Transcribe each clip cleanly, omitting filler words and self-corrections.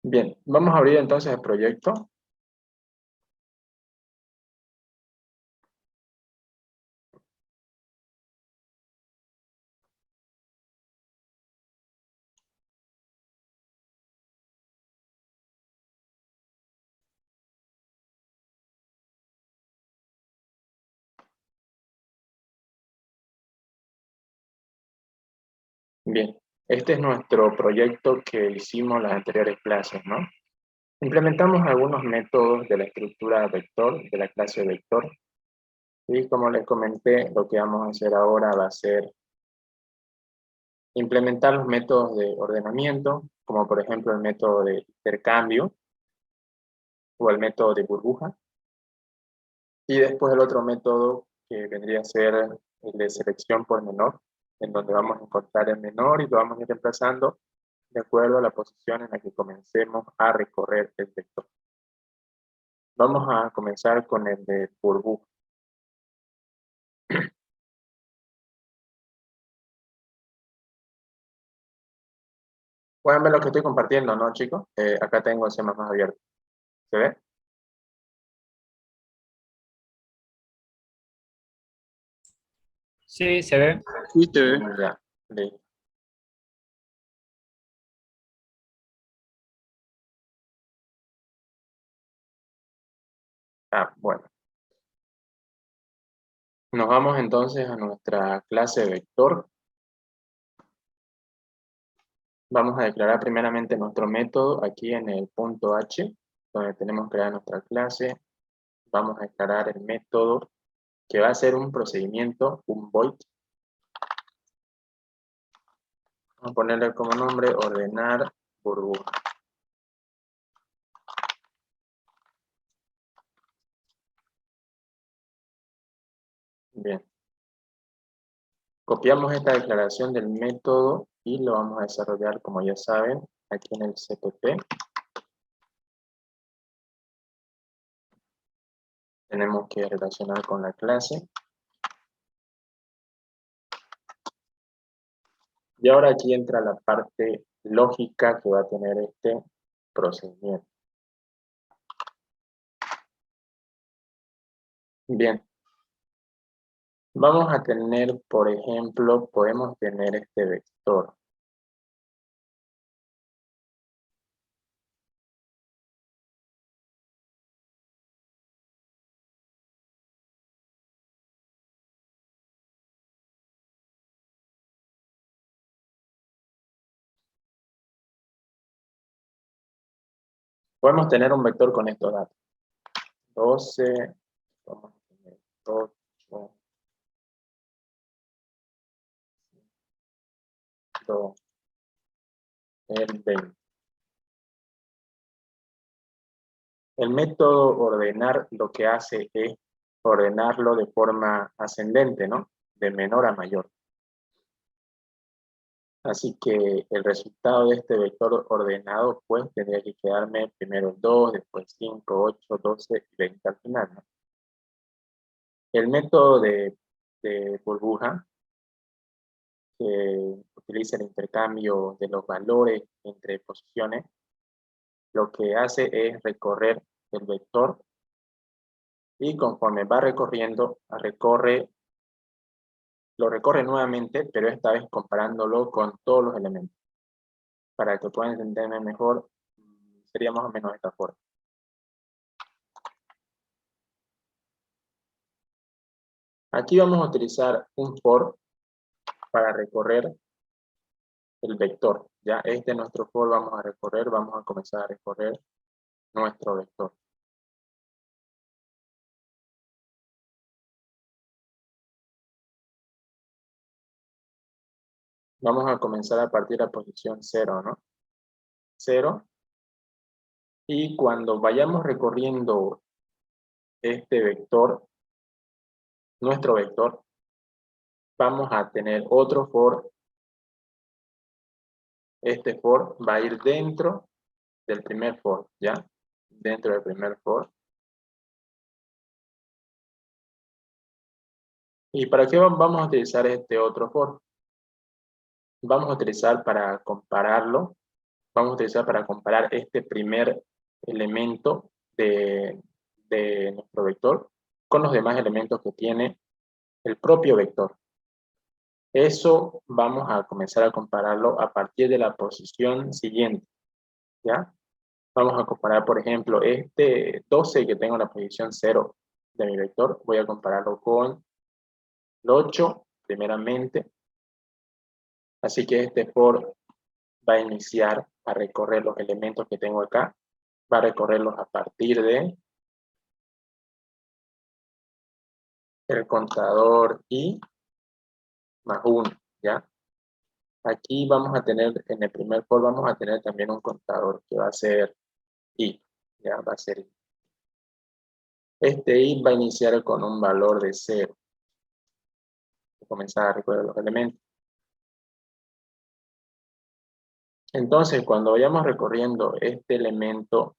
Bien, vamos a abrir entonces el proyecto. Bien, este es nuestro proyecto que hicimos en las anteriores clases, ¿no? Implementamos algunos métodos de la estructura vector, de la clase vector, y como les comenté, lo que vamos a hacer ahora va a ser implementar los métodos de ordenamiento, como por ejemplo el método de intercambio o el método de burbuja, y después el otro método que vendría a ser el de selección por menor, en donde vamos a encontrar el menor y lo vamos a ir reemplazando de acuerdo a la posición en la que comencemos a recorrer el vector. Vamos a comenzar con el de burbuja. Pueden ver lo que estoy compartiendo, ¿no, chicos? Acá tengo el C++ abierto. ¿Se ve? Sí, se ve. Sí, te ve. Ya, listo. Ah, bueno. Nos vamos entonces a nuestra clase vector. Vamos a declarar primeramente nuestro método aquí en el punto H, donde tenemos creada nuestra clase. Vamos a declarar el método que va a ser un procedimiento, un void. Vamos a ponerle como nombre ordenar burbuja. Bien. Copiamos esta declaración del método y lo vamos a desarrollar, como ya saben, aquí en el CPP. Tenemos que relacionar con la clase. Y ahora aquí entra la parte lógica que va a tener este procedimiento. Bien. Vamos a tener, por ejemplo, podemos tener este vector. Podemos tener un vector con estos datos. 12, vamos a tener 8, 2, el 20. El método ordenar lo que hace es ordenarlo de forma ascendente, ¿no? De menor a mayor. Así que el resultado de este vector ordenado, pues, tendría que quedarme primero 2, después 5, 8, 12 y 20 al final, ¿no? El método de burbuja, que utiliza el intercambio de los valores entre posiciones, lo que hace es recorrer el vector y conforme va recorriendo, lo recorre nuevamente, pero esta vez comparándolo con todos los elementos. Para que puedan entenderme mejor, sería más o menos de esta forma. Aquí vamos a utilizar un for para recorrer el vector. Ya este es nuestro for, vamos a comenzar a recorrer nuestro vector. Vamos a comenzar a partir de la posición 0, ¿no? 0. Y cuando vayamos recorriendo este vector, nuestro vector, vamos a tener otro for. Este for va a ir dentro del primer for, ¿ya? Dentro del primer for. ¿Y para qué vamos a utilizar este otro for? Vamos a utilizar para compararlo, vamos a utilizar para comparar este primer elemento de nuestro vector con los demás elementos que tiene el propio vector. Eso vamos a comenzar a compararlo a partir de la posición siguiente, ¿ya? Vamos a comparar, por ejemplo, este 12 que tengo en la posición 0 de mi vector, voy a compararlo con el 8, primeramente. Así que este for va a iniciar a recorrer los elementos que tengo acá, va a recorrerlos a partir de el contador i más 1, ¿ya? Aquí vamos a tener, en el primer for vamos a tener también un contador que va a ser i, ¿ya? Va a ser i. Este i va a iniciar con un valor de 0. Voy a comenzar a recorrer los elementos. Entonces, cuando vayamos recorriendo este elemento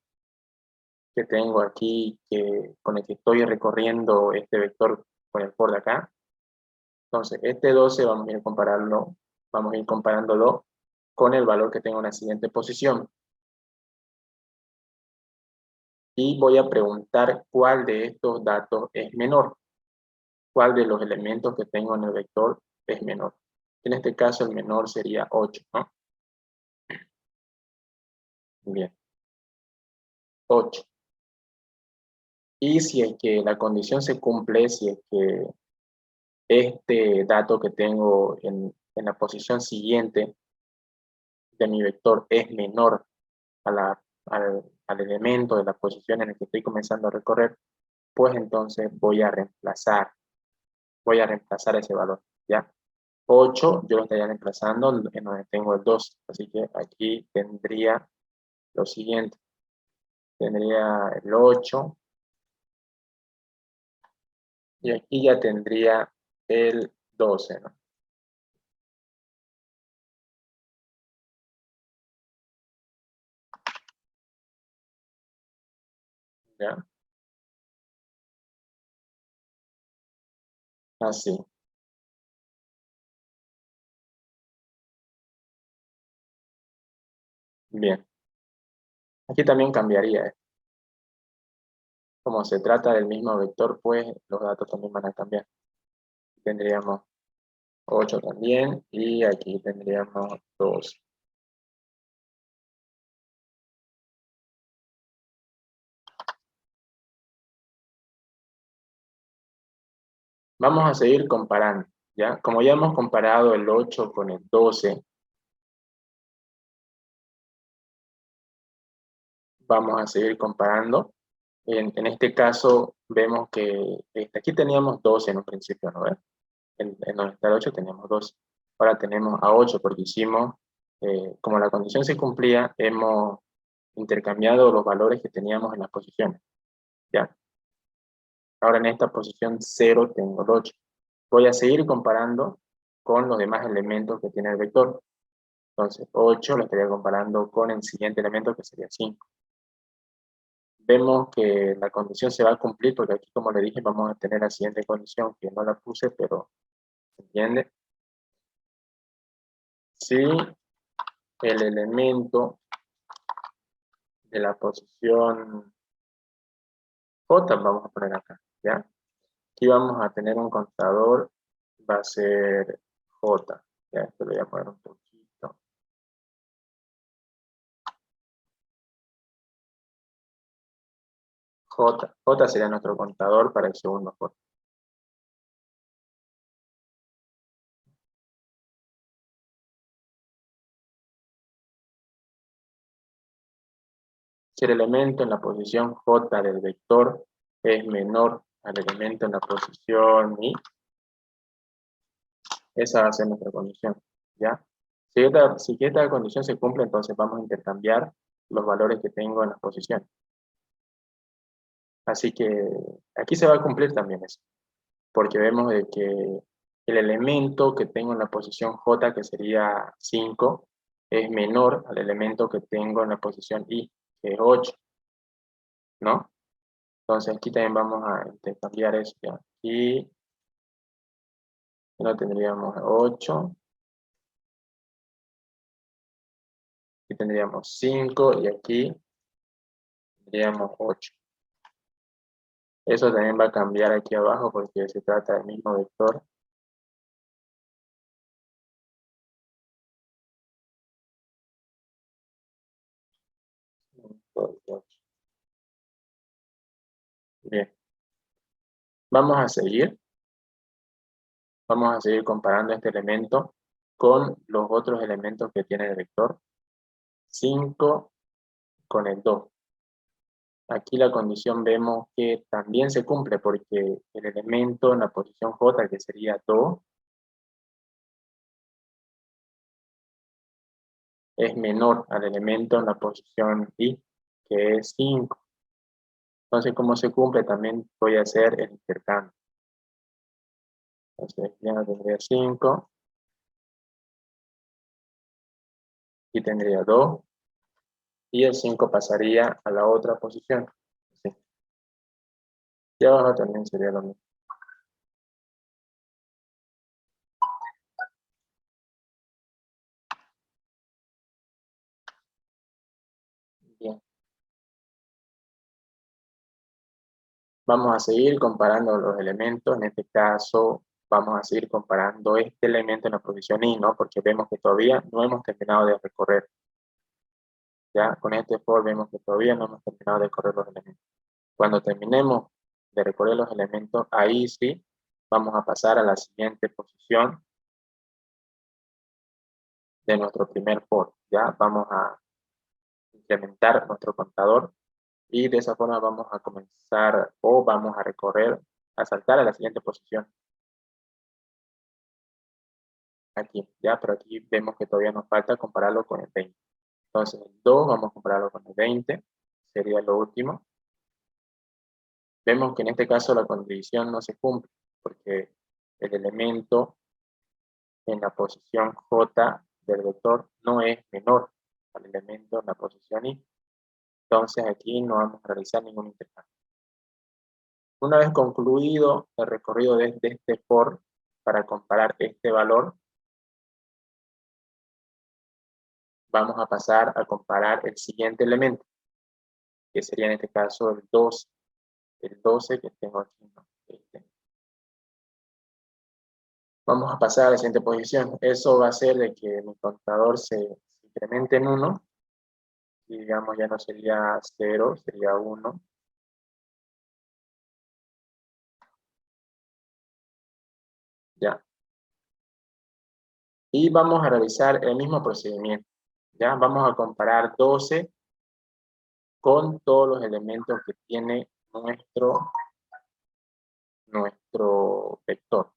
que tengo aquí, con el que estoy recorriendo este vector con el for de acá, entonces este 12 vamos a ir comparándolo con el valor que tengo en la siguiente posición. Y voy a preguntar cuál de estos datos es menor, cuál de los elementos que tengo en el vector es menor. En este caso el menor sería 8, ¿no? Bien, 8. Y si es que la condición se cumple, si es que este dato que tengo en la posición siguiente de mi vector es menor al elemento de la posición en la que estoy comenzando a recorrer, pues entonces voy a reemplazar ese valor, ¿ya? 8 yo lo estaría reemplazando en donde tengo el 2, así que aquí tendría lo siguiente, tendría el 8, y aquí ya tendría el 12, ¿no? ¿Ya? Así. Bien. Aquí también cambiaría, ¿eh? Como se trata del mismo vector, pues los datos también van a cambiar. Tendríamos 8 también, y aquí tendríamos 2. Vamos a seguir comparando, ¿ya? Como ya hemos comparado el 8 con el 12, vamos a seguir comparando. En este caso, vemos que aquí teníamos 12 en un principio, ¿no? En donde está el 8 teníamos 12. Ahora tenemos a 8 porque hicimos, como la condición se cumplía, hemos intercambiado los valores que teníamos en las posiciones, ¿ya? Ahora en esta posición 0 tengo el 8. Voy a seguir comparando con los demás elementos que tiene el vector. Entonces 8 lo estaría comparando con el siguiente elemento que sería 5. Vemos que la condición se va a cumplir porque aquí, como le dije, vamos a tener la siguiente condición, que no la puse, pero ¿se entiende? Si el elemento de la posición J, vamos a poner acá, ¿ya? Aquí vamos a tener un contador, va a ser J, ¿ya? Esto lo voy a poner un poquito. J sería nuestro contador para el segundo for. Si el elemento en la posición J del vector es menor al elemento en la posición I, esa va a ser nuestra condición, ¿ya? Si esta condición se cumple, entonces vamos a intercambiar los valores que tengo en las posiciones. Así que aquí se va a cumplir también eso, porque vemos de que el elemento que tengo en la posición J, que sería 5, es menor al elemento que tengo en la posición I, que es 8, ¿no? Entonces aquí también vamos a intercambiar eso, ¿ya? Aquí no tendríamos 8, Aquí tendríamos 5 y aquí tendríamos 8. Eso también va a cambiar aquí abajo porque se trata del mismo vector. Bien, vamos a seguir. Vamos a seguir comparando este elemento con los otros elementos que tiene el vector. 5 con el 2. Aquí la condición vemos que también se cumple porque el elemento en la posición J, que sería 2, es menor al elemento en la posición I, que es 5. Entonces, como se cumple, también voy a hacer el intercambio. Entonces, ya tendría 5. Y tendría 2. Y el 5 pasaría a la otra posición. Sí. Y abajo también sería lo mismo. Bien. Vamos a seguir comparando los elementos. En este caso, vamos a seguir comparando este elemento en la posición I, ¿no? Porque vemos que todavía no hemos terminado de recorrer. Ya con este for vemos que todavía no hemos terminado de recorrer los elementos. Cuando terminemos de recorrer los elementos, ahí sí vamos a pasar a la siguiente posición de nuestro primer for. Ya vamos a incrementar nuestro contador y de esa forma vamos a comenzar o vamos a recorrer, a saltar a la siguiente posición. Aquí, ya, pero aquí vemos que todavía nos falta compararlo con el 20. Entonces, el 2 vamos a compararlo con el 20, sería lo último. Vemos que en este caso la condición no se cumple, porque el elemento en la posición J del vector no es menor al elemento en la posición I. Entonces, aquí no vamos a realizar ningún intercambio. Una vez concluido el recorrido de este for, para comparar este valor, vamos a pasar a comparar el siguiente elemento, que sería en este caso el 12. El 12 que tengo aquí, ¿no? Vamos a pasar a la siguiente posición. Eso va a hacer de que mi contador se incremente en 1. Y digamos ya no sería 0, sería 1. Ya. Y vamos a realizar el mismo procedimiento. Ya, vamos a comparar 12 con todos los elementos que tiene nuestro vector.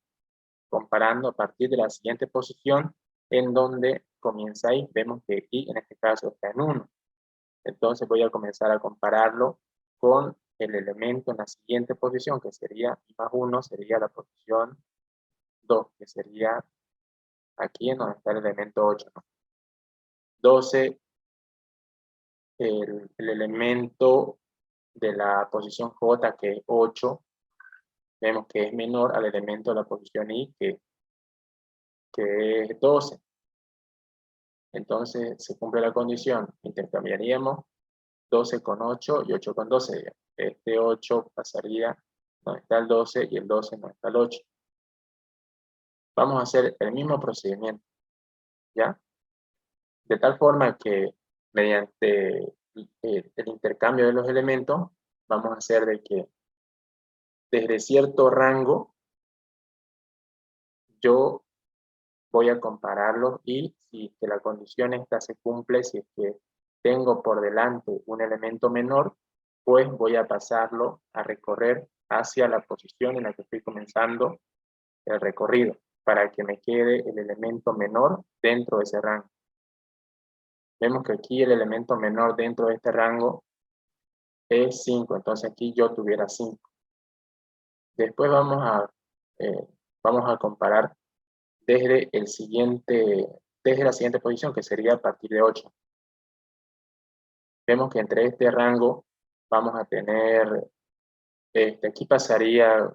Comparando a partir de la siguiente posición en donde comienza ahí. Vemos que aquí en este caso está en 1. Entonces voy a comenzar a compararlo con el elemento en la siguiente posición, que sería I más 1, sería la posición 2, que sería aquí en donde está el elemento 8, ¿no? 12, el elemento de la posición J, que es 8, vemos que es menor al elemento de la posición I, que es 12. Entonces se cumple la condición, intercambiaríamos 12 con 8 y 8 con 12. Este 8 pasaría donde está el 12 y el 12 donde está el 8. Vamos a hacer el mismo procedimiento, ¿ya? De tal forma que mediante el intercambio de los elementos, vamos a hacer de que desde cierto rango yo voy a compararlos y si que la condición esta se cumple, si es que tengo por delante un elemento menor, pues voy a pasarlo a recorrer hacia la posición en la que estoy comenzando el recorrido, para que me quede el elemento menor dentro de ese rango. Vemos que aquí el elemento menor dentro de este rango es 5, entonces aquí yo tuviera 5. Después vamos a comparar desde la siguiente posición, que sería a partir de 8. Vemos que entre este rango vamos a tener, aquí pasaría,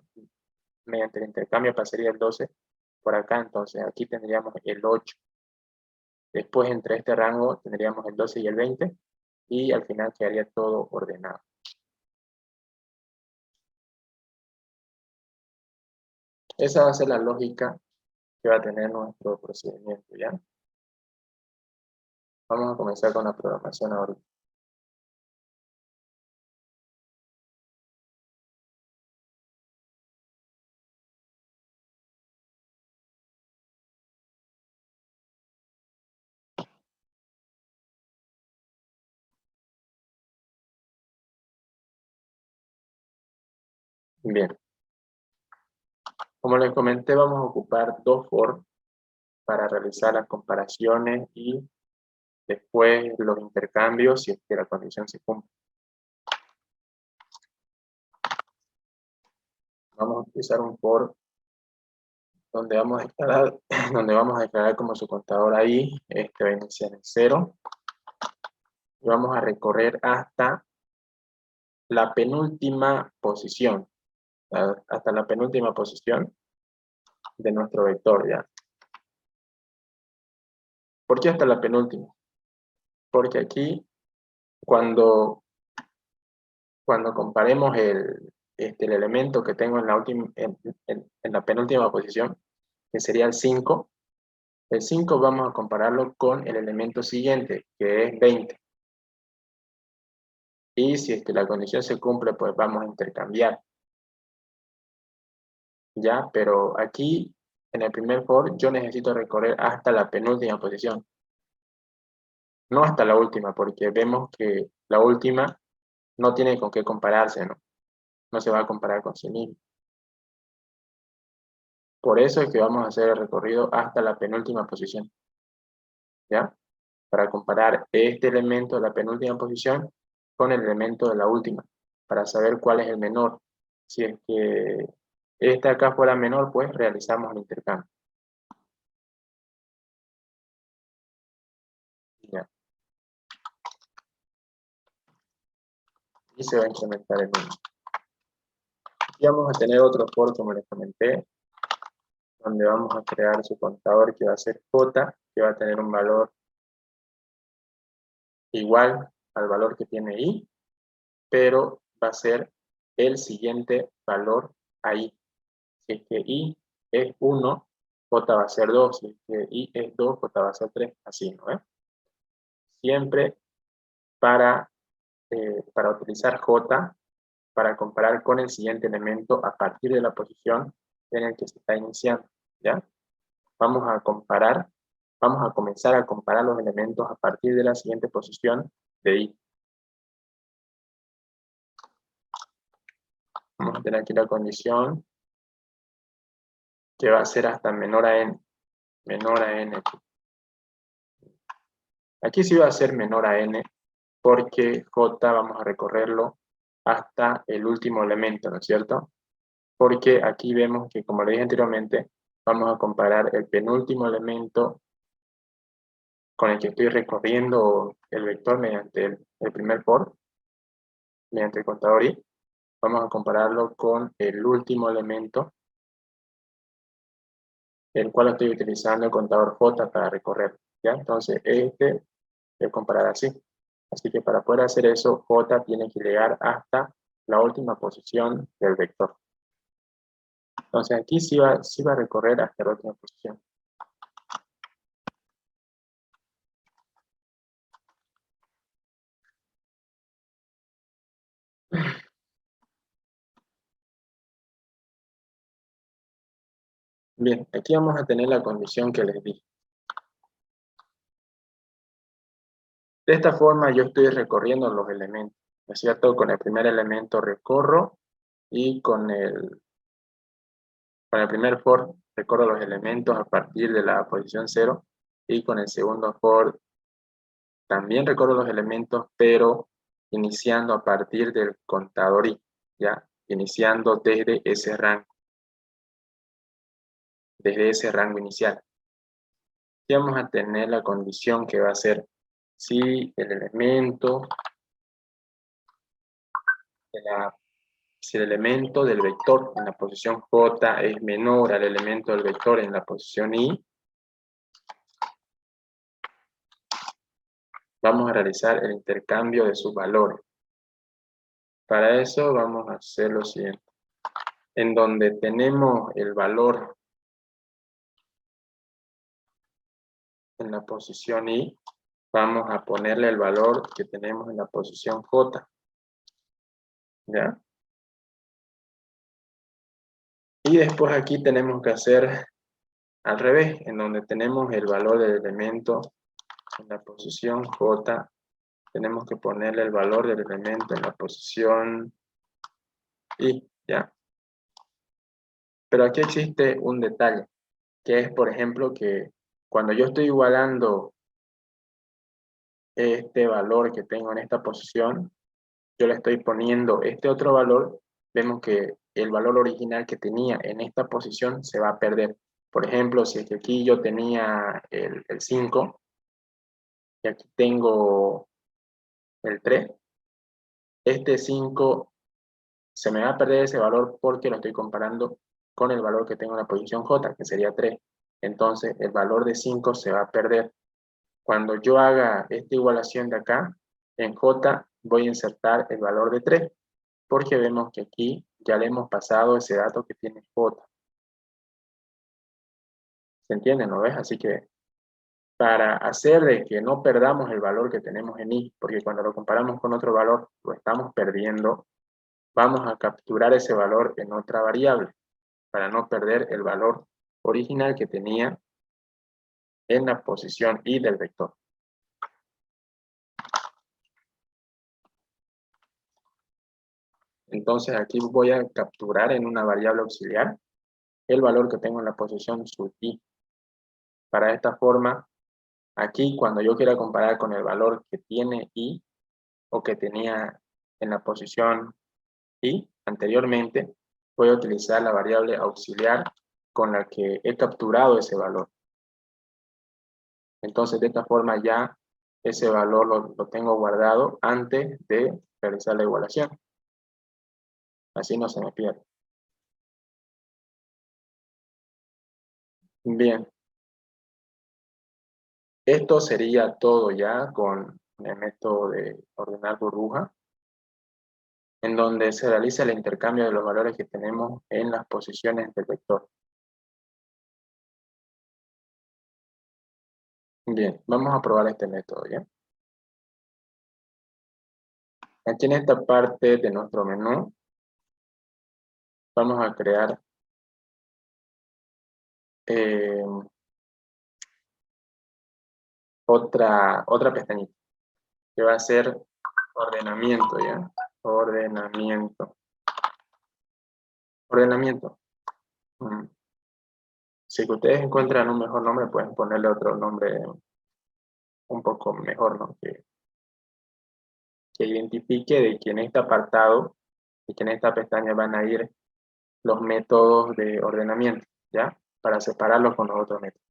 mediante el intercambio pasaría el 12 por acá, entonces aquí tendríamos el 8. Después entre este rango tendríamos el 12 y el 20, y al final quedaría todo ordenado. Esa va a ser la lógica que va a tener nuestro procedimiento, ¿ya? Vamos a comenzar con la programación ahora. Bien, como les comenté, vamos a ocupar dos for para realizar las comparaciones y después los intercambios si es que la condición se cumple. Vamos a utilizar un for donde vamos a declarar, como su contador ahí, este va a iniciar en 0, y vamos a recorrer hasta la penúltima posición, hasta la penúltima posición de nuestro vector, ¿ya? ¿Por qué hasta la penúltima? Porque aquí, cuando comparemos el elemento que tengo en la penúltima posición, que sería el 5 vamos a compararlo con el elemento siguiente, que es 20. Y si es que la condición se cumple, pues vamos a intercambiar. ¿Ya? Pero aquí, en el primer for, yo necesito recorrer hasta la penúltima posición. No hasta la última, porque vemos que la última no tiene con qué compararse, ¿no? No se va a comparar con sí mismo. Por eso es que vamos a hacer el recorrido hasta la penúltima posición. ¿Ya? Para comparar este elemento de la penúltima posición con el elemento de la última, para saber cuál es el menor. Si es que este acá fuera menor, pues realizamos el intercambio. ¿Ya? Y se va a incrementar el número. Y vamos a tener otro for, como les comenté, donde vamos a crear su contador que va a ser J, que va a tener un valor igual al valor que tiene I, pero va a ser el siguiente valor ahí. Si es que I es 1, J va a ser 2. Si es que I es 2, J va a ser 3. Así, ¿no? Siempre para utilizar J para comparar con el siguiente elemento a partir de la posición en el que se está iniciando, ¿ya? Vamos a comenzar a comparar los elementos a partir de la siguiente posición de I. Vamos a tener aquí la condición que va a ser hasta menor a n. Menor a n. Aquí sí va a ser menor a n porque J vamos a recorrerlo hasta el último elemento, ¿no es cierto? Porque aquí vemos que, como le dije anteriormente, vamos a comparar el penúltimo elemento con el que estoy recorriendo el vector mediante el primer for, mediante el contador I. Vamos a compararlo con el último elemento, el cual estoy utilizando el contador J para recorrer, ¿ya? Entonces, es comparar así. Así que para poder hacer eso, J tiene que llegar hasta la última posición del vector. Entonces, aquí sí va a recorrer hasta la última posición. Bien, aquí vamos a tener la condición que les di. De esta forma yo estoy recorriendo los elementos, ¿no es cierto? Con el primer elemento recorro y con el primer for recorro los elementos a partir de la posición 0 y con el segundo for también recorro los elementos, pero iniciando a partir del contador I, ¿ya? Iniciando desde ese rango inicial. Y vamos a tener la condición que va a ser si el elemento del vector en la posición J es menor al elemento del vector en la posición I, vamos a realizar el intercambio de sus valores. Para eso vamos a hacer lo siguiente. En donde tenemos el valor en la posición I, vamos a ponerle el valor que tenemos en la posición J. ¿Ya? Y después aquí tenemos que hacer al revés, en donde tenemos el valor del elemento en la posición J, tenemos que ponerle el valor del elemento en la posición I, ¿ya? Pero aquí existe un detalle, que es, por ejemplo, que cuando yo estoy igualando este valor que tengo en esta posición, yo le estoy poniendo este otro valor, vemos que el valor original que tenía en esta posición se va a perder. Por ejemplo, si es que aquí yo tenía el 5 y aquí tengo el 3, este 5 se me va a perder ese valor porque lo estoy comparando con el valor que tengo en la posición J, que sería 3. Entonces, el valor de 5 se va a perder. Cuando yo haga esta igualación de acá, en J voy a insertar el valor de 3, porque vemos que aquí ya le hemos pasado ese dato que tiene J. ¿Se entiende, no ves? Así que para hacer de que no perdamos el valor que tenemos en I, porque cuando lo comparamos con otro valor lo estamos perdiendo, vamos a capturar ese valor en otra variable para no perder el valor original que tenía en la posición I del vector. Entonces aquí voy a capturar en una variable auxiliar el valor que tengo en la posición sub I. Para esta forma, aquí cuando yo quiera comparar con el valor que tiene I o que tenía en la posición I anteriormente, voy a utilizar la variable auxiliar con la que he capturado ese valor. Entonces de esta forma ya ese valor lo tengo guardado antes de realizar la igualación. Así no se me pierde. Bien, esto sería todo ya con el método de ordenar burbuja, en donde se realiza el intercambio de los valores que tenemos en las posiciones del vector. Bien, vamos a probar este método, ¿ya? Aquí en esta parte de nuestro menú, vamos a crear eh, otra pestañita, que va a ser ordenamiento, ¿ya? Ordenamiento. Ordenamiento. Mm. Si ustedes encuentran un mejor nombre, pueden ponerle otro nombre un poco mejor, ¿no? Que identifique de que en este apartado y que en esta pestaña van a ir los métodos de ordenamiento, ¿ya? Para separarlos con los otros métodos.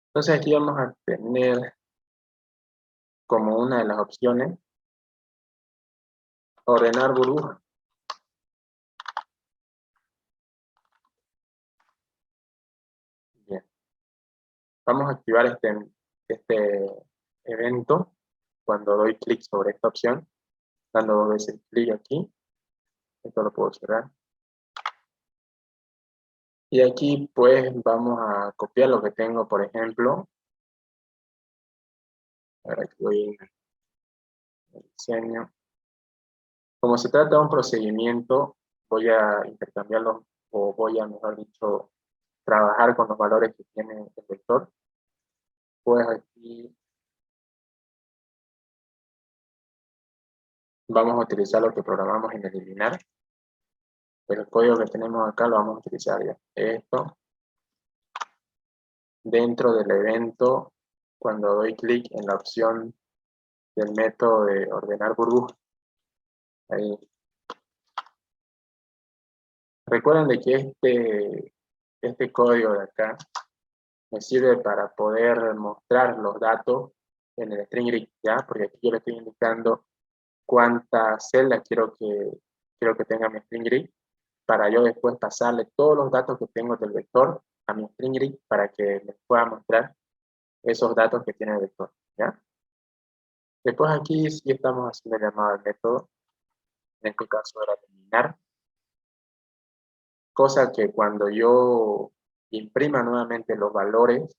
Entonces aquí vamos a tener como una de las opciones ordenar burbuja. Bien. Vamos a activar este evento cuando doy clic sobre esta opción, dando 2 veces clic aquí. Esto lo puedo cerrar. Y aquí pues vamos a copiar lo que tengo, por ejemplo. Ahora que voy en el diseño. Como se trata de un procedimiento, voy a intercambiarlos, o voy a, mejor dicho, trabajar con los valores que tiene el vector. Pues aquí vamos a utilizar lo que programamos en eliminar. El código que tenemos acá lo vamos a utilizar ya. Esto, dentro del evento, cuando doy clic en la opción del método de ordenar burbuja. Ahí. Recuerden de que este código de acá me sirve para poder mostrar los datos en el string grid, ¿ya? Porque aquí yo le estoy indicando cuántas celdas quiero que tenga mi string grid, para yo después pasarle todos los datos que tengo del vector a mi string grid para que les pueda mostrar esos datos que tiene el vector, ¿ya? Después aquí sí estamos haciendo el llamado al método, en este caso era eliminar, cosa que cuando yo imprima nuevamente los valores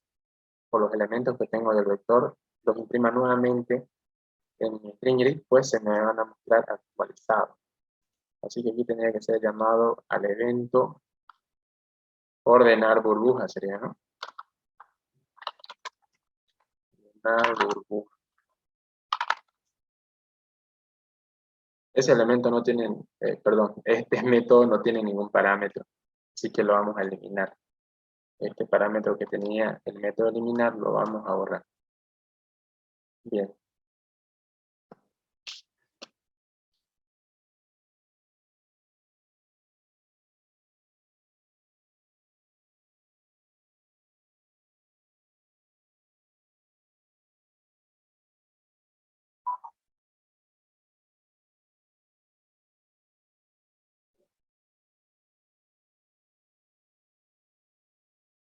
o los elementos que tengo del vector, los imprima nuevamente en mi string grid, pues se me van a mostrar actualizados. Así que aquí tendría que ser llamado al evento ordenar burbuja, sería, ¿no? Ordenar burbuja. Ese elemento no tiene, perdón, este método no tiene ningún parámetro, así que lo vamos a eliminar. Este parámetro que tenía el método eliminar lo vamos a borrar. Bien.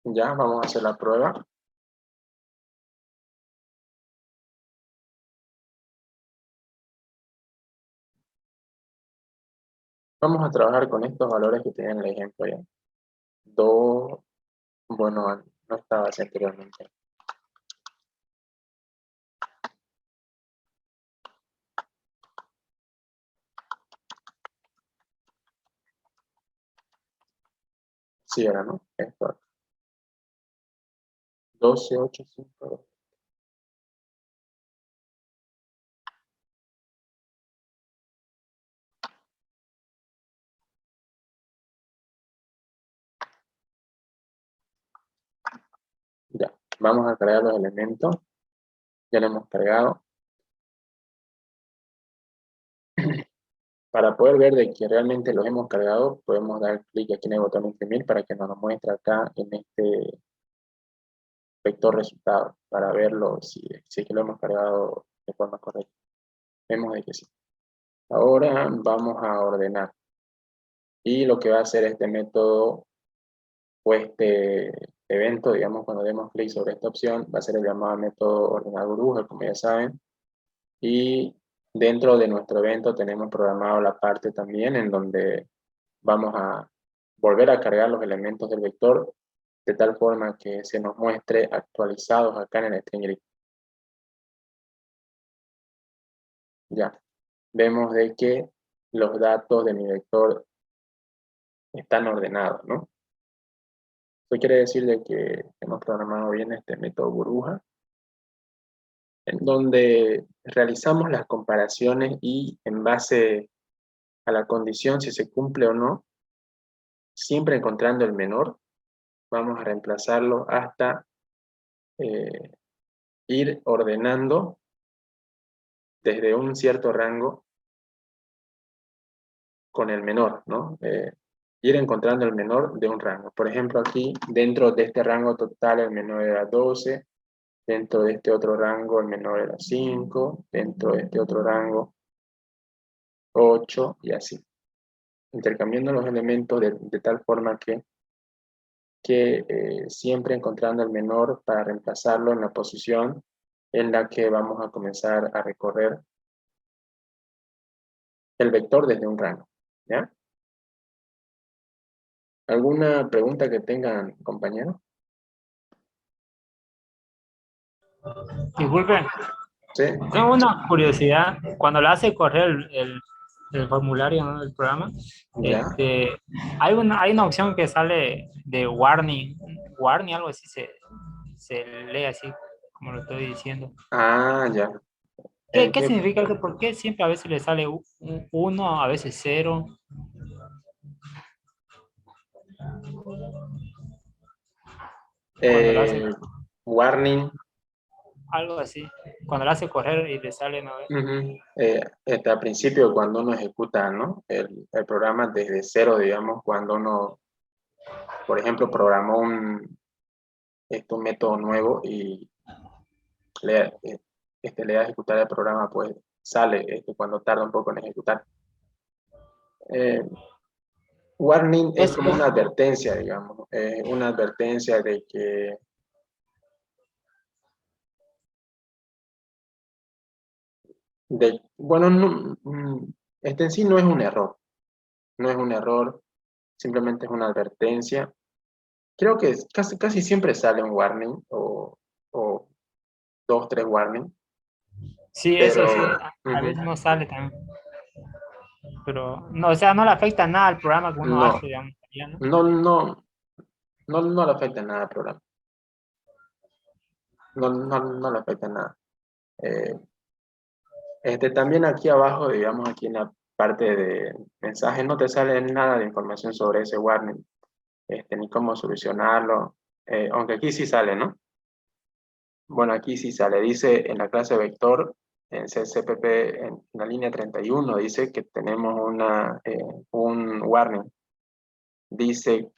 Ya, vamos a hacer la prueba. Vamos a trabajar con estos valores que tienen el ejemplo ya. 2, bueno, no estaba así anteriormente. Sí era, ¿no? Esto. 12, 8, 5. Ya, vamos a cargar los elementos. Ya lo hemos cargado. Para poder ver de que realmente los hemos cargado, podemos dar clic aquí en el botón imprimir para que nos lo muestre acá en este vector resultado, para verlo si es que lo hemos cargado de forma correcta. Vemos de que sí. Ahora vamos a ordenar. Y lo que va a hacer este método o este evento, digamos, cuando demos clic sobre esta opción, va a ser el llamado método ordenar burbuja, como ya saben. Y dentro de nuestro evento tenemos programado la parte también en donde vamos a volver a cargar los elementos del vector de tal forma que se nos muestre actualizados acá en el string grid. Ya, vemos de que los datos de mi vector están ordenados, ¿no? Esto quiere decir de que hemos programado bien este método burbuja, en donde realizamos las comparaciones y en base a la condición, si se cumple o no, siempre encontrando el menor, vamos a reemplazarlo hasta ir ordenando desde un cierto rango con el menor, ¿no? Ir encontrando el menor de un rango. Por ejemplo, aquí, dentro de este rango total, el menor era 12, dentro de este otro rango, el menor era 5, dentro de este otro rango, 8, y así. Intercambiando los elementos de tal forma que siempre encontrando el menor para reemplazarlo en la posición en la que vamos a comenzar a recorrer el vector desde un rango, ¿ya? ¿Alguna pregunta que tengan, compañeros? Disculpen, ¿Sí? tengo una curiosidad. Cuando le hace correr el formulario, ¿no?, del programa, ¿Ya? hay una opción que sale de warning, warning, algo así se lee así, como lo estoy diciendo. Ah, ya. ¿Qué significa eso? ¿Por qué siempre a veces le sale uno, a veces cero? Cuando lo hace, Eh, warning. algo así. Cuando lo hace correr y le sale, ¿no? Ujú. Al principio, cuando uno ejecuta, ¿no?, el programa desde cero, digamos, cuando uno, por ejemplo, programó un método nuevo y le, le da a ejecutar el programa, pues sale cuando tarda un poco en ejecutar. Eh, Warning es Es, como una advertencia, digamos, una advertencia de que Bueno, este en sí no es un error, no es un error, simplemente es una advertencia. Creo que casi siempre sale un warning o dos, tres warnings, Sí, eso pero sí, a ujú, veces no sale también. Pero, no, o sea, no le afecta nada al programa que uno no, hace, digamos, ya, ¿no? no le afecta nada al programa, no le afecta nada. Eh, también aquí abajo, digamos, aquí en la parte de mensajes, no te sale nada de información sobre ese warning, ni cómo solucionarlo, aunque aquí sí sale, ¿no? Bueno, aquí sí sale, dice en la clase vector, en CCPP, en la línea 31 dice que tenemos un warning. Dice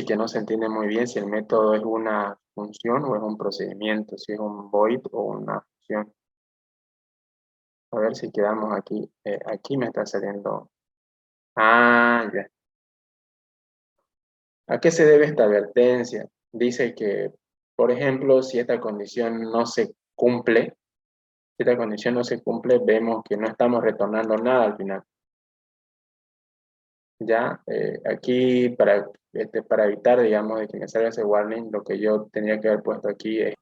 que no se entiende muy bien si el método es una función o es un procedimiento, si es un void o una función. A ver si quedamos aquí. Aquí me está saliendo. Ah, ya. ¿A qué se debe esta advertencia? Dice que, por ejemplo, si esta condición no se cumple, si esta condición no se cumple, vemos que no estamos retornando nada al final. Ya, aquí para evitar, digamos, de que me salga ese warning, lo que yo tendría que haber puesto aquí es...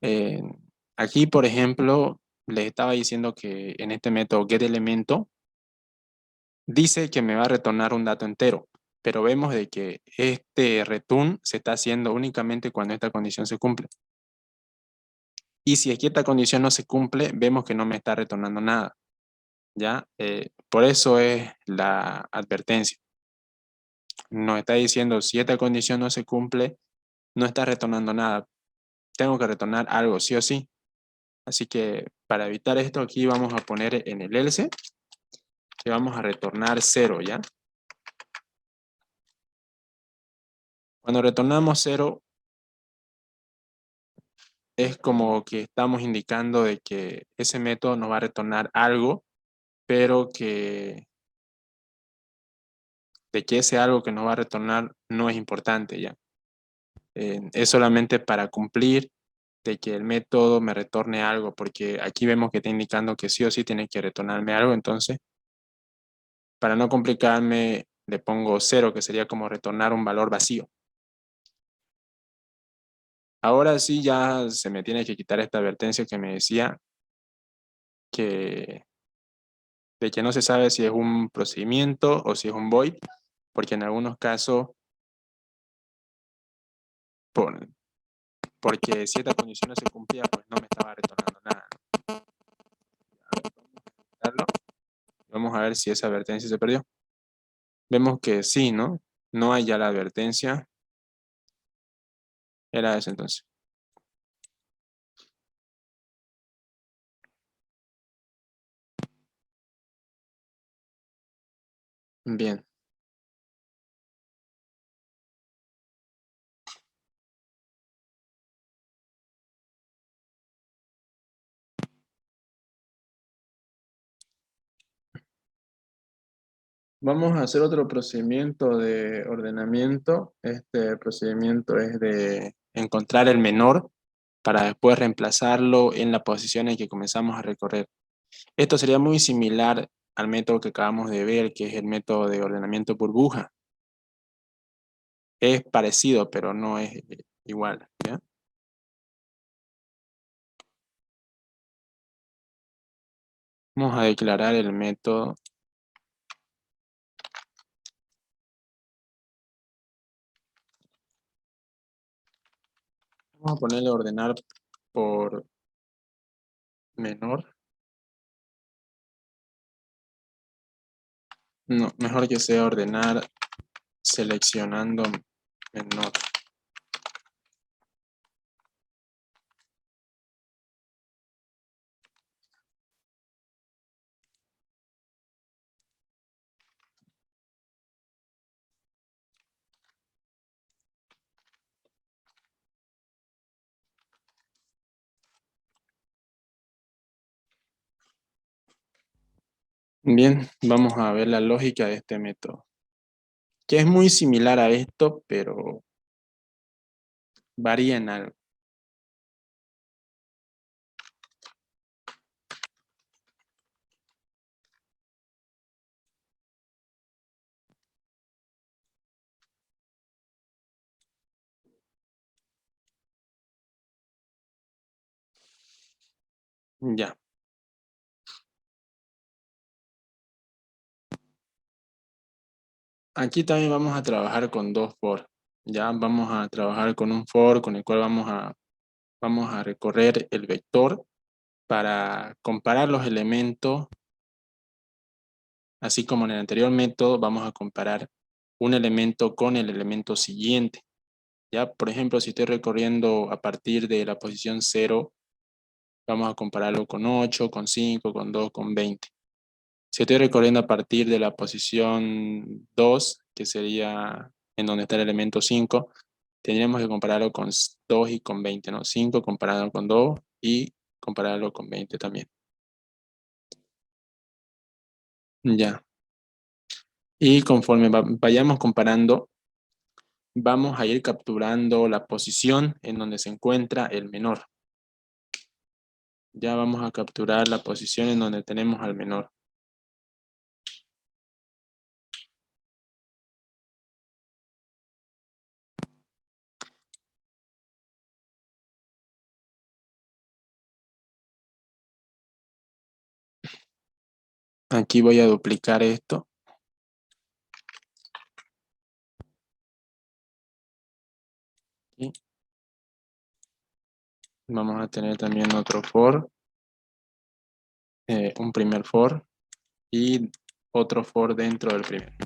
aquí, por ejemplo, les estaba diciendo que en este método getElemento dice que me va a retornar un dato entero, pero vemos de que este return se está haciendo únicamente cuando esta condición se cumple. Y si aquí esta condición no se cumple, vemos que no me está retornando nada. ¿Ya? Por eso es la advertencia. Nos está diciendo, si esta condición no se cumple, no está retornando nada. Tengo que retornar algo, sí o sí. Así que para evitar esto, aquí vamos a poner en el else que vamos a retornar 0, ¿ya? Cuando retornamos 0, es como que estamos indicando de que ese método nos va a retornar algo, pero de que ese algo que nos va a retornar no es importante, ¿ya? Es solamente para cumplir de que el método me retorne algo, porque aquí vemos que está indicando que sí o sí tiene que retornarme algo, entonces, para no complicarme, le pongo 0, que sería como retornar un valor vacío. Ahora sí ya se me tiene que quitar esta advertencia que me decía que, de que no se sabe si es un procedimiento o si es un void, porque en algunos casos, porque si esta condición no se cumplía, pues no me estaba retornando nada. Vamos a ver si esa advertencia se perdió. Vemos que sí, ¿no? No hay ya la advertencia. Era eso entonces. Bien. Vamos a hacer otro procedimiento de ordenamiento. Este procedimiento es de encontrar el menor para después reemplazarlo en la posición en que comenzamos a recorrer. Esto sería muy similar al método que acabamos de ver, que es el método de ordenamiento burbuja. Es parecido, pero no es igual, ¿ya? Vamos a declarar el método. Vamos a ponerle ordenar por menor. No, mejor que sea ordenar seleccionando menor. Bien, vamos a ver la lógica de este método, que es muy similar a esto, pero varía en algo. Ya. Aquí también vamos a trabajar con dos for. Ya vamos a trabajar con un for con el cual vamos a recorrer el vector para comparar los elementos, así como en el anterior método vamos a comparar un elemento con el elemento siguiente. Ya, por ejemplo, si estoy recorriendo a partir de la posición 0, vamos a compararlo con 8, con 5, con 2, con 20. Si estoy recorriendo a partir de la posición 2, que sería en donde está el elemento 5, tendríamos que compararlo con 2 y con 20, ¿no? 5 comparado con 2 y compararlo con 20 también. Ya. Y conforme vayamos comparando, vamos a ir capturando la posición en donde se encuentra el menor. Ya vamos a capturar la posición en donde tenemos al menor. Aquí voy a duplicar esto. Y vamos a tener también otro for, un primer for y otro for dentro del primero.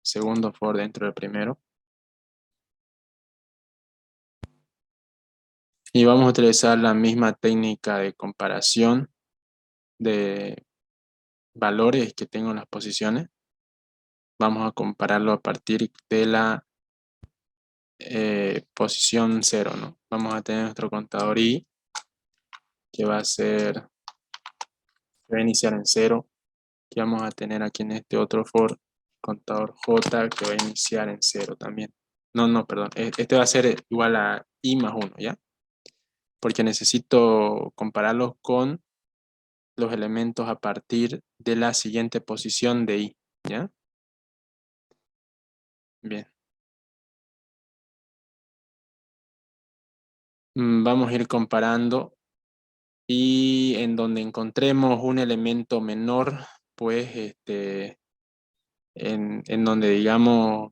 Segundo for dentro del primero. Y vamos a utilizar la misma técnica de comparación de valores que tengo en las posiciones. Vamos a compararlo a partir de la posición 0, ¿no? Vamos a tener nuestro contador I, que va a iniciar en 0. Que vamos a tener aquí en este otro for, contador J, que va a iniciar en 0 también. No, perdón. Este va a ser igual a I más 1, ¿ya? Porque necesito compararlos con los elementos a partir de la siguiente posición de I, ¿ya? Bien. Vamos a ir comparando y en donde encontremos un elemento menor, pues en donde digamos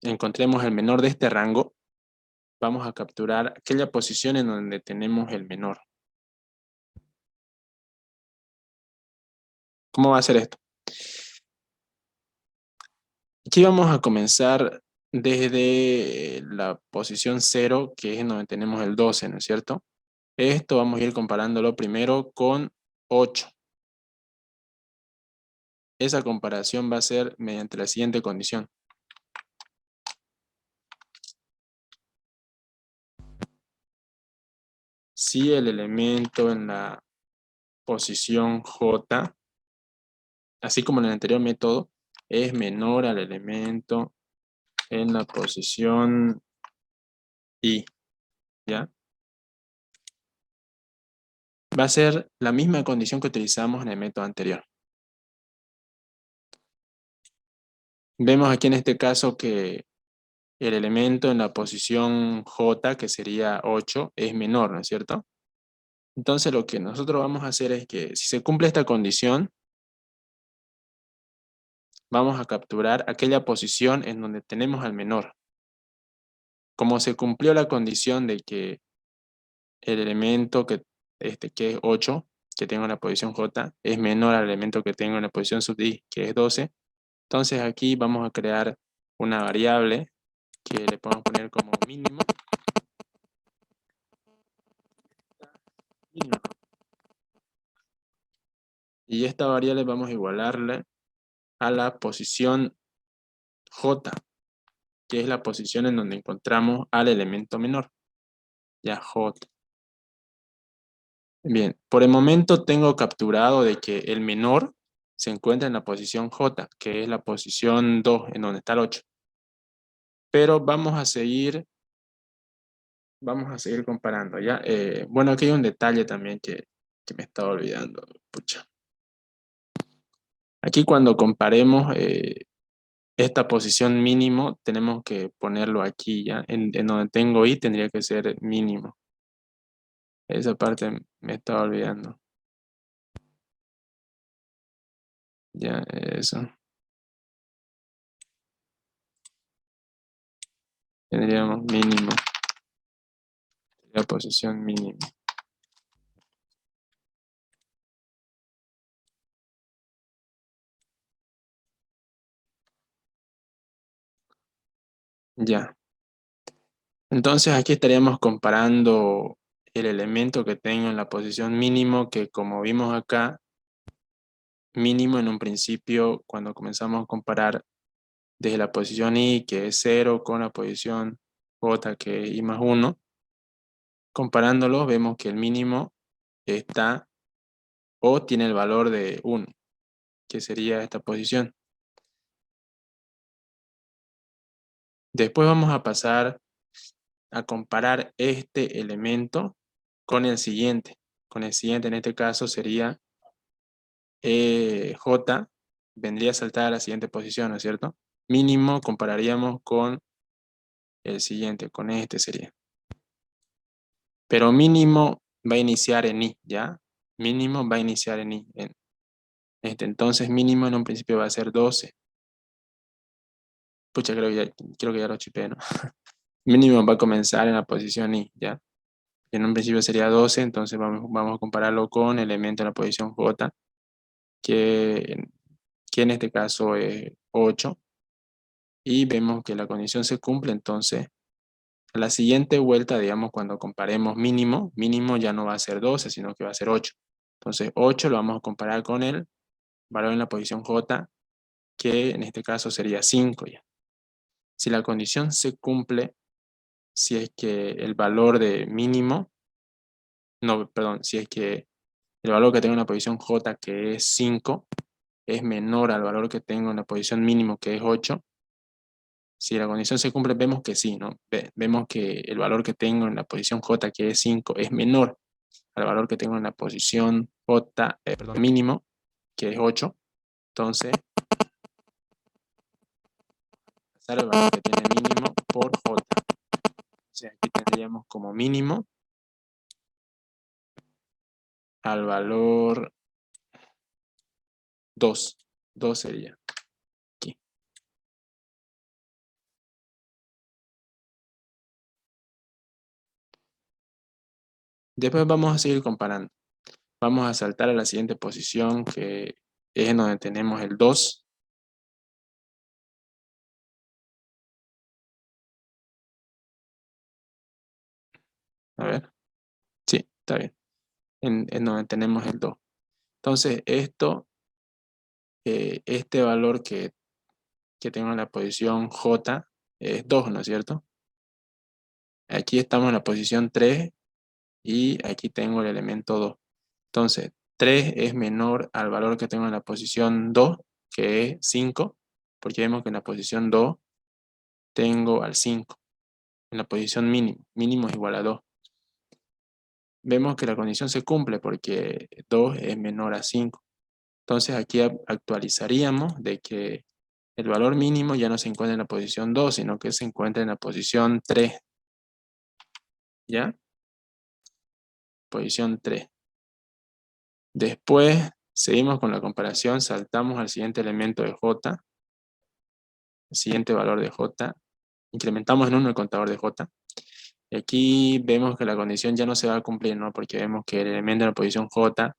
encontremos el menor de este rango, vamos a capturar aquella posición en donde tenemos el menor. ¿Cómo va a ser esto? Aquí vamos a comenzar desde la posición 0, que es en donde tenemos el 12, ¿no es cierto? Esto vamos a ir comparándolo primero con 8. Esa comparación va a ser mediante la siguiente condición. Si el elemento en la posición J, así como en el anterior método, es menor al elemento en la posición I, ¿ya? Va a ser la misma condición que utilizamos en el método anterior. Vemos aquí en este caso que el elemento en la posición J, que sería 8, es menor, ¿no es cierto? Entonces lo que nosotros vamos a hacer es que si se cumple esta condición, vamos a capturar aquella posición en donde tenemos al menor. Como se cumplió la condición de que el elemento que es 8, que tengo en la posición J, es menor al elemento que tengo en la posición sub I, que es 12, entonces aquí vamos a crear una variable que le podemos poner como mínimo. Y esta variable vamos a igualarle a la posición J, que es la posición en donde encontramos al elemento menor. Ya J. Bien, por el momento tengo capturado de que el menor se encuentra en la posición J, que es la posición 2, en donde está el 8. Pero vamos a seguir comparando, ¿ya? Bueno, aquí hay un detalle también que me estaba olvidando. Pucha. Aquí cuando comparemos esta posición mínimo, tenemos que ponerlo aquí, ¿ya? En donde tengo I tendría que ser mínimo. Esa parte me estaba olvidando. Ya, eso. Tendríamos mínimo. La posición mínima. Ya. Entonces aquí estaríamos comparando el elemento que tengo en la posición mínimo, que como vimos acá, mínimo en un principio, cuando comenzamos a comparar desde la posición I, que es 0, con la posición J, que es I más 1, comparándolos vemos que el mínimo está o tiene el valor de 1, que sería esta posición. Después vamos a pasar a comparar este elemento con el siguiente. Con el siguiente, en este caso, sería J, vendría a saltar a la siguiente posición, ¿no es cierto? Mínimo compararíamos con el siguiente, con este sería. Pero mínimo va a iniciar en I, ¿ya? Mínimo va a iniciar en I. Entonces mínimo en un principio va a ser 12. Pucha, creo que ya lo chipé, ¿no? Mínimo va a comenzar en la posición I, ¿ya? En un principio sería 12, entonces vamos a compararlo con el elemento en la posición J, que en este caso es 8. Y vemos que la condición se cumple, entonces a la siguiente vuelta, digamos, cuando comparemos mínimo, mínimo ya no va a ser 12, sino que va a ser 8. Entonces 8 lo vamos a comparar con el valor en la posición J, que en este caso sería 5 ya. Si la condición se cumple, si es que el valor de mínimo, no, perdón, si es que el valor que tengo en la posición J, que es 5, es menor al valor que tengo en la posición mínimo, que es 8, si la condición se cumple, vemos que sí, ¿no? Vemos que el valor que tengo en la posición J, que es 5, es menor al valor que tengo en la posición J, mínimo, que es 8. Entonces, pasar el valor que tiene mínimo por J. O sea, aquí tendríamos como mínimo al valor 2. 2 sería aquí. Después vamos a seguir comparando. Vamos a saltar a la siguiente posición, que es en donde tenemos el 2. A ver. Sí, está bien. En donde tenemos el 2. Entonces, este valor que tengo en la posición J es 2, ¿no es cierto? Aquí estamos en la posición 3 y aquí tengo el elemento 2. Entonces, 3 es menor al valor que tengo en la posición 2, que es 5, porque vemos que en la posición 2 tengo al 5. En la posición mínimo, mínimo es igual a 2. Vemos que la condición se cumple porque 2 es menor a 5. Entonces aquí actualizaríamos de que el valor mínimo ya no se encuentra en la posición 2, sino que se encuentra en la posición 3. ¿Ya? Posición 3. Después seguimos con la comparación, saltamos al siguiente elemento de J, el siguiente valor de J, incrementamos en 1 el contador de J. Y aquí vemos que la condición ya no se va a cumplir, ¿no? Porque vemos que el elemento de la posición J,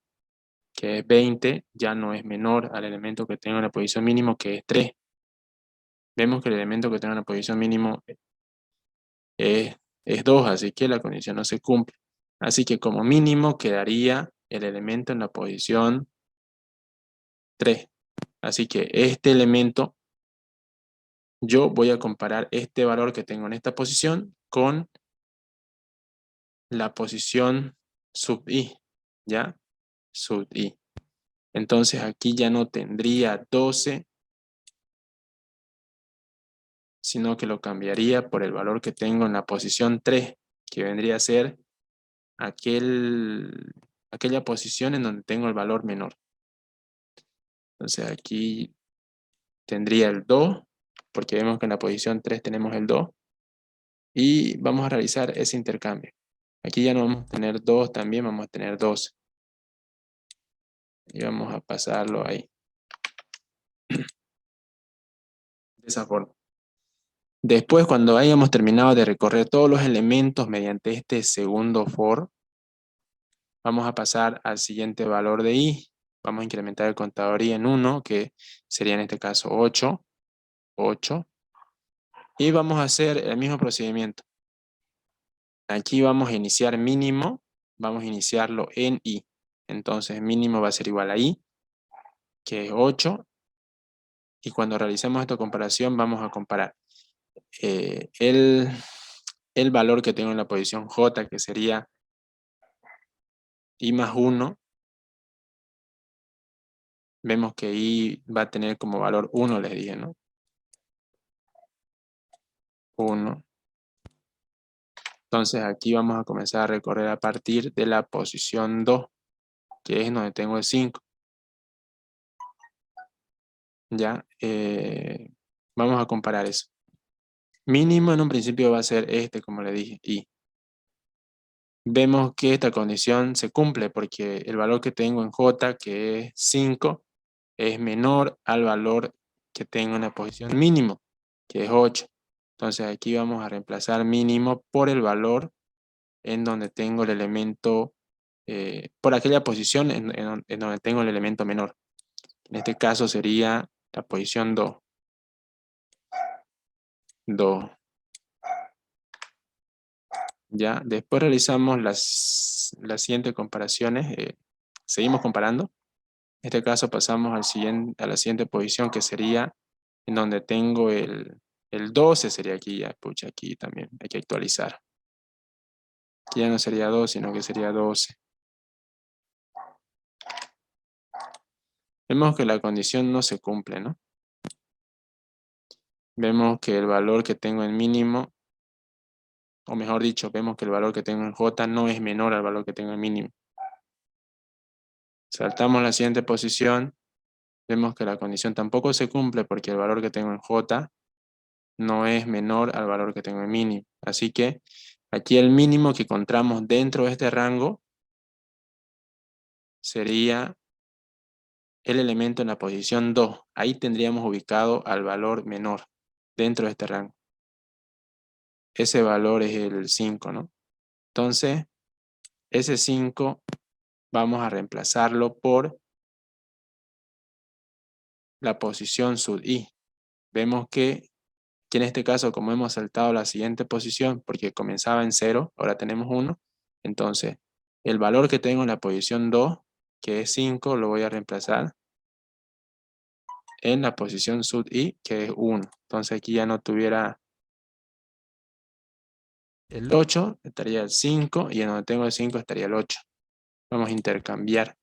que es 20, ya no es menor al elemento que tengo en la posición mínimo, que es 3. Vemos que el elemento que tengo en la posición mínimo es 2, así que la condición no se cumple. Así que como mínimo quedaría el elemento en la posición 3. Así que este elemento, yo voy a comparar este valor que tengo en esta posición con la posición sub i, ¿ya? Sub i. Entonces aquí ya no tendría 12, sino que lo cambiaría por el valor que tengo en la posición 3, que vendría a ser aquella posición en donde tengo el valor menor. Entonces aquí tendría el 2, porque vemos que en la posición 3 tenemos el 2, y vamos a realizar ese intercambio. Aquí ya no vamos a tener 2, también vamos a tener 12. Y vamos a pasarlo ahí. De esa forma. Después, cuando hayamos terminado de recorrer todos los elementos mediante este segundo for, vamos a pasar al siguiente valor de i. Vamos a incrementar el contador i en 1, que sería en este caso 8. 8. Y vamos a hacer el mismo procedimiento. Aquí vamos a iniciar mínimo. Vamos a iniciarlo en i. Entonces mínimo va a ser igual a i, que es 8. Y cuando realicemos esta comparación, vamos a comparar el valor que tengo en la posición j, que sería i más 1. Vemos que i va a tener como valor 1, les dije, ¿no? 1. Entonces aquí vamos a comenzar a recorrer a partir de la posición 2, que es donde tengo el 5. Ya, vamos a comparar eso. Mínimo en un principio va a ser este, como le dije, i. Vemos que esta condición se cumple porque el valor que tengo en j, que es 5, es menor al valor que tengo en la posición mínimo, que es 8. Entonces aquí vamos a reemplazar mínimo por el valor en donde tengo el elemento, por aquella posición en donde tengo el elemento menor. En este caso sería la posición 2. 2. Ya, después realizamos las siguientes comparaciones. Seguimos comparando. En este caso pasamos a la siguiente posición, que sería en donde tengo el 12, sería aquí ya. Pucha, aquí también hay que actualizar. Aquí ya no sería 2, sino que sería 12. Vemos que la condición no se cumple, ¿no? Vemos que el valor que tengo en mínimo, o mejor dicho, vemos que el valor que tengo en j no es menor al valor que tengo en mínimo. Saltamos la siguiente posición. Vemos que la condición tampoco se cumple porque el valor que tengo en j no es menor al valor que tengo en mínimo. Así que aquí el mínimo que encontramos dentro de este rango sería el elemento en la posición 2. Ahí tendríamos ubicado al valor menor dentro de este rango. Ese valor es el 5, ¿no? Entonces, ese 5 vamos a reemplazarlo por la posición sub i. Vemos que en este caso, como hemos saltado la siguiente posición, porque comenzaba en 0, ahora tenemos 1, entonces el valor que tengo en la posición 2, que es 5, lo voy a reemplazar en la posición sub i, que es 1. Entonces aquí ya no tuviera el 8, estaría el 5, y en donde tengo el 5 estaría el 8. Vamos a intercambiar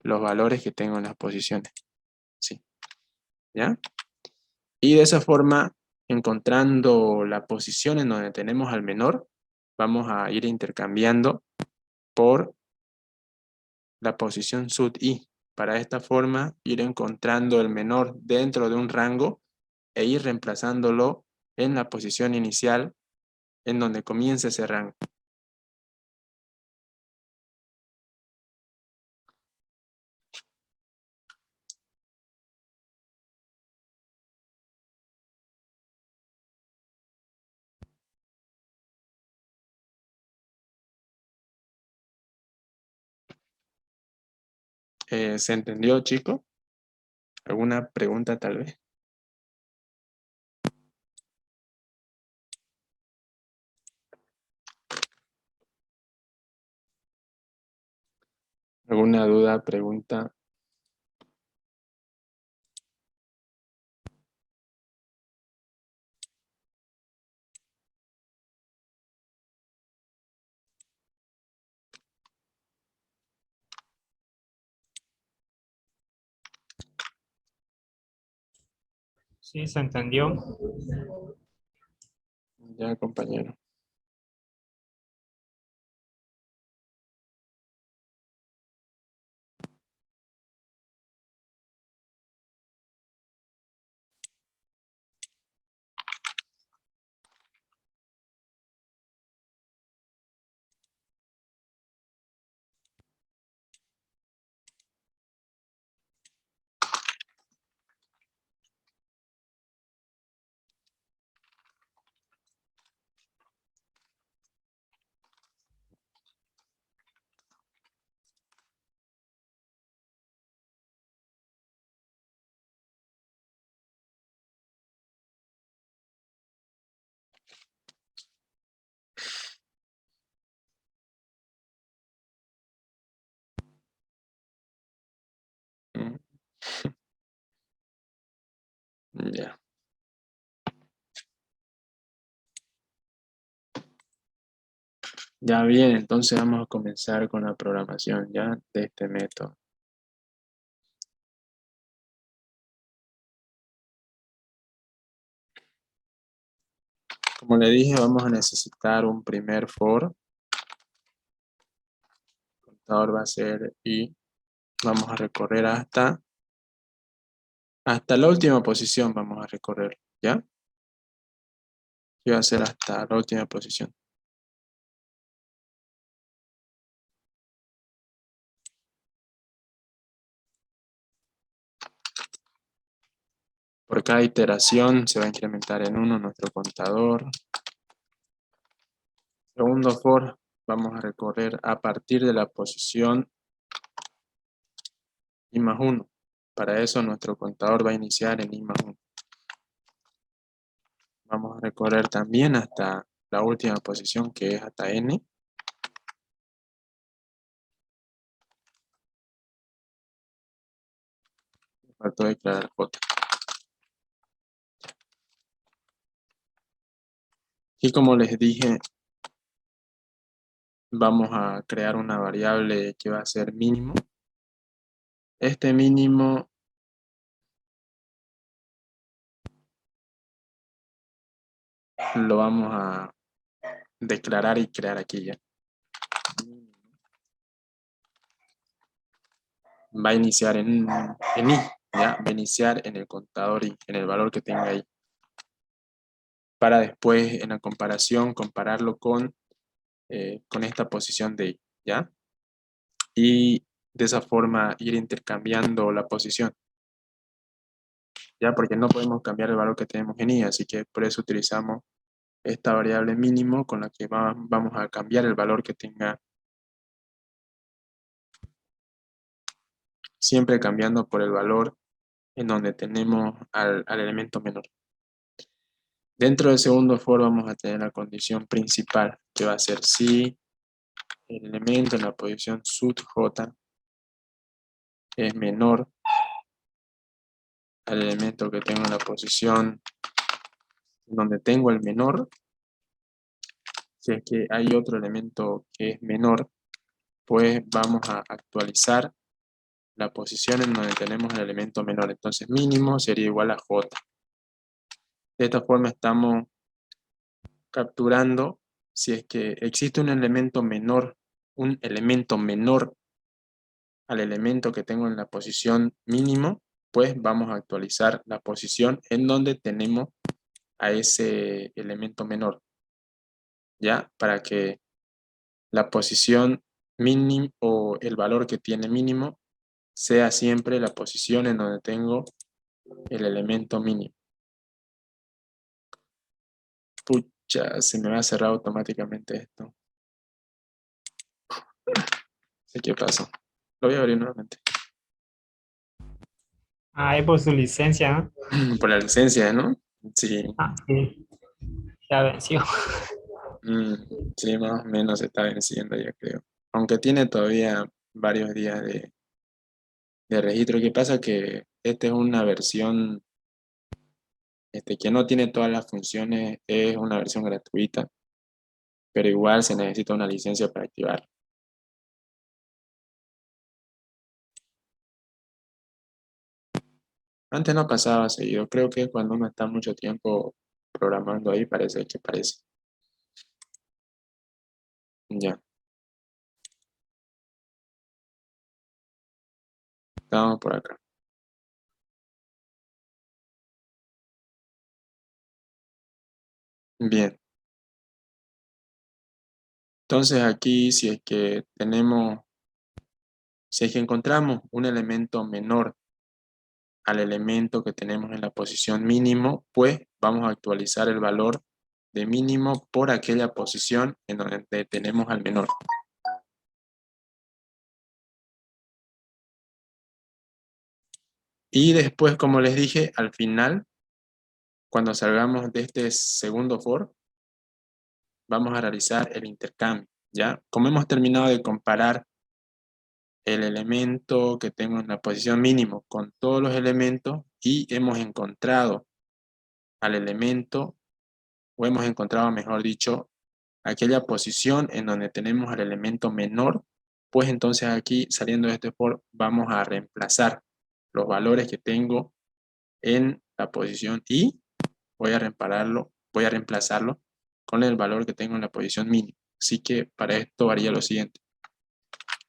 los valores que tengo en las posiciones. ¿Sí? ¿Ya? Y de esa forma, encontrando la posición en donde tenemos al menor, vamos a ir intercambiando por la posición sub i. Para esta forma, ir encontrando el menor dentro de un rango e ir reemplazándolo en la posición inicial en donde comienza ese rango. ¿Se entendió, chico? ¿Alguna pregunta tal vez? ¿Alguna duda, pregunta? Sí, se entendió. Ya, compañero. Mm, Ya. Ya bien, entonces vamos a comenzar con la programación ya de este método. Como le dije, vamos a necesitar un primer for. El contador va a ser y vamos a recorrer hasta la última posición vamos a recorrer, ¿ya? Y va a ser hasta la última posición. Por cada iteración se va a incrementar en 1 nuestro contador. Segundo for, vamos a recorrer a partir de la posición I más 1. Para eso nuestro contador va a iniciar en I más 1. Vamos a recorrer también hasta la última posición que es hasta N. Me faltó declarar J. Y como les dije, vamos a crear una variable que va a ser mínimo. Este mínimo lo vamos a declarar y crear aquí ya. Va a iniciar en I, ¿ya? Va a iniciar en el contador I, en el valor que tenga ahí. Para después, en la comparación, compararlo con esta posición de I, ¿ya? Y de esa forma ir intercambiando la posición, ¿ya? Porque no podemos cambiar el valor que tenemos en I, así que por eso utilizamos esta variable mínimo con la que vamos a cambiar el valor que tenga, siempre cambiando por el valor en donde tenemos al elemento menor. Dentro del segundo for vamos a tener la condición principal, que va a ser si el elemento en la posición sub j es menor al elemento que tengo en la posición donde tengo el menor. Si es que hay otro elemento que es menor, pues vamos a actualizar la posición en donde tenemos el elemento menor. Entonces mínimo sería igual a j. De esta forma estamos capturando si es que existe un elemento menor al elemento que tengo en la posición mínimo, pues vamos a actualizar la posición en donde tenemos a ese elemento menor, ¿ya? Para que la posición mínima o el valor que tiene mínimo sea siempre la posición en donde tengo el elemento mínimo. Pucha, se me va a cerrar automáticamente esto. ¿Sé qué pasó? Lo voy a abrir nuevamente. Ah, es por su licencia, ¿no? Por la licencia, ¿no? Sí. Ah, sí, ya venció. Mm, sí, más o menos se está venciendo, yo creo. Aunque tiene todavía varios días de registro. ¿Qué pasa? Que esta es una versión que no tiene todas las funciones, es una versión gratuita, pero igual se necesita una licencia para activar. Antes no pasaba seguido. Creo que cuando uno está mucho tiempo programando ahí, parece que parece. Ya, estamos por acá. Bien. Entonces aquí, si es que encontramos un elemento menor al elemento que tenemos en la posición mínimo, pues vamos a actualizar el valor de mínimo por aquella posición en donde tenemos al menor. Y después, como les dije, al final, cuando salgamos de este segundo for, vamos a realizar el intercambio, ¿ya? Como hemos terminado de comparar el elemento que tengo en la posición mínimo con todos los elementos y hemos encontrado al elemento, o hemos encontrado, mejor dicho, aquella posición en donde tenemos al elemento menor, pues entonces aquí, saliendo de este for, vamos a reemplazar los valores que tengo en la posición y voy a reemplazarlo con el valor que tengo en la posición mínima. Así que para esto haría lo siguiente.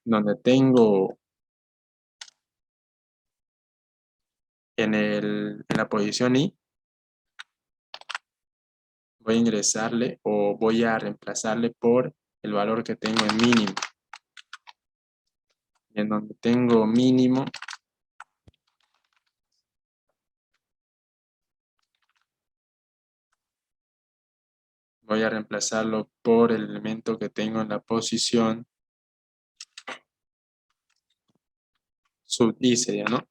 Donde tengo en la posición I, voy a ingresarle o voy a reemplazarle por el valor que tengo en mínimo. Y en donde tengo mínimo, voy a reemplazarlo por el elemento que tengo en la posición sub I sería, ¿no?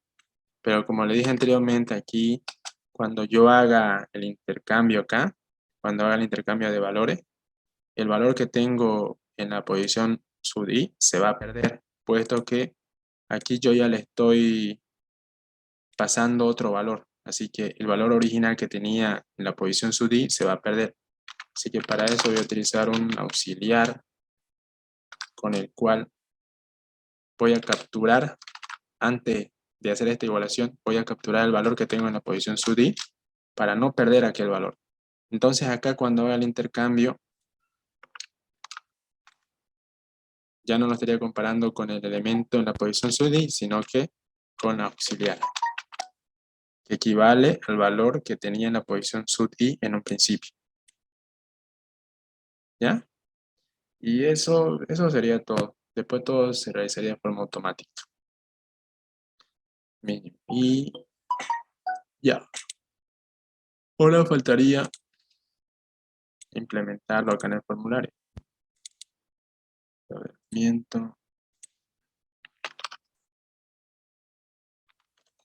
Pero como le dije anteriormente, aquí, cuando yo haga el intercambio acá, cuando haga el intercambio de valores, el valor que tengo en la posición sub I se va a perder, puesto que aquí yo ya le estoy pasando otro valor. Así que el valor original que tenía en la posición sub I se va a perder. Así que para eso voy a utilizar un auxiliar con el cual voy a capturar, antes de hacer esta igualación, voy a capturar el valor que tengo en la posición sub I para no perder aquel valor. Entonces acá cuando haga el intercambio, ya no lo estaría comparando con el elemento en la posición sub I, sino que con la auxiliar, que equivale al valor que tenía en la posición sub I en un principio. ¿Ya? Y eso sería todo. Después todo se realizaría de forma automática. Bien, y ya. Ahora faltaría implementarlo acá en el formulario. Ordenamiento.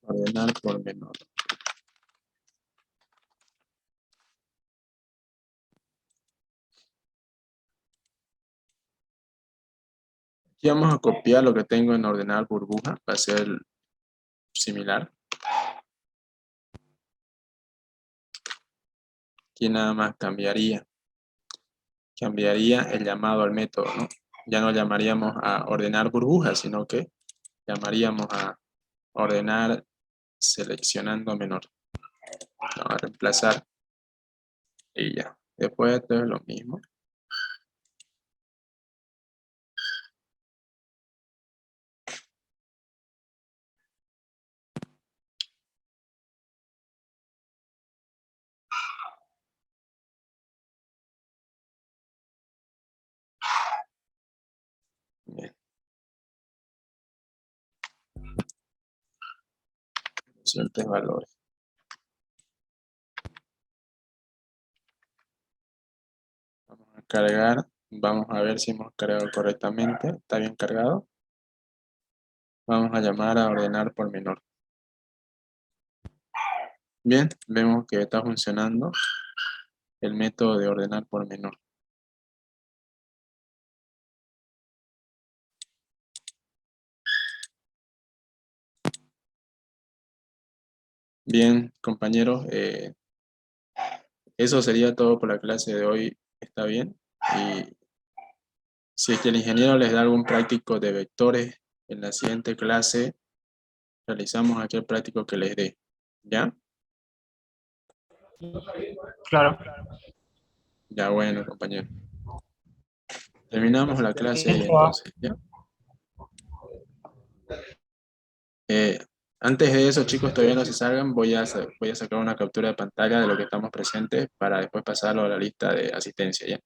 Ordenar por menor. Aquí vamos a copiar lo que tengo en ordenar burbuja. Va a ser similar. Aquí nada más cambiaría el llamado al método, ¿no? Ya no llamaríamos a ordenar burbujas, sino que llamaríamos a ordenar seleccionando menor. Vamos a reemplazar y ya. Después esto es lo mismo. Bien. Siguientes valores. Vamos a cargar. Vamos a ver si hemos cargado correctamente. ¿Está bien cargado? Vamos a llamar a ordenar por menor. Bien, vemos que está funcionando el método de ordenar por menor. Bien, compañeros, eso sería todo por la clase de hoy. ¿Está bien? Y si es que el ingeniero les da algún práctico de vectores en la siguiente clase, realizamos aquel práctico que les dé. ¿Ya? Claro. Ya, bueno, compañero. Terminamos la clase ahí Listo. entonces, ¿ya? Antes de eso, chicos, todavía no se salgan, voy a sacar una captura de pantalla de lo que estamos presentes para después pasarlo a la lista de asistencia, ¿ya?